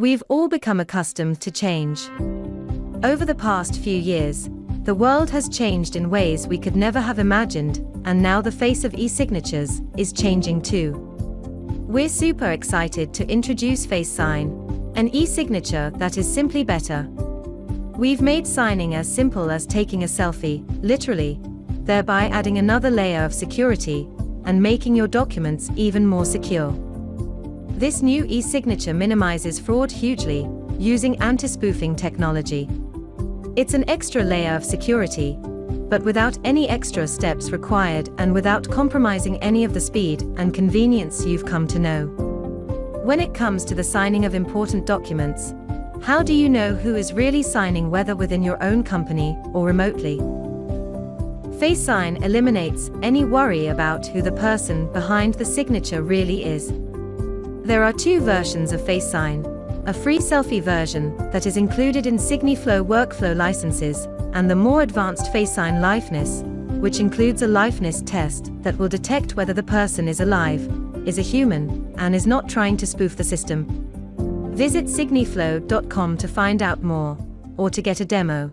We've all become accustomed to change. Over the past few years, the world has changed in ways we could never have imagined, and now the face of e-signatures is changing too. We're super excited to introduce FaceSign, an e-signature that is simply better. We've made signing as simple as taking a selfie, literally, thereby adding another layer of security and making your documents even more secure. This new e-signature minimizes fraud hugely, using anti-spoofing technology. It's an extra layer of security, but without any extra steps required and without compromising any of the speed and convenience you've come to know. When it comes to the signing of important documents, how do you know who is really signing, whether within your own company or remotely? FaceSign eliminates any worry about who the person behind the signature really is. There are two versions of FaceSign: a free selfie version that is included in SigniFlow workflow licenses, and the more advanced FaceSign liveness, which includes a liveness test that will detect whether the person is alive, is a human, and is not trying to spoof the system. Visit SigniFlow.com to find out more, or to get a demo.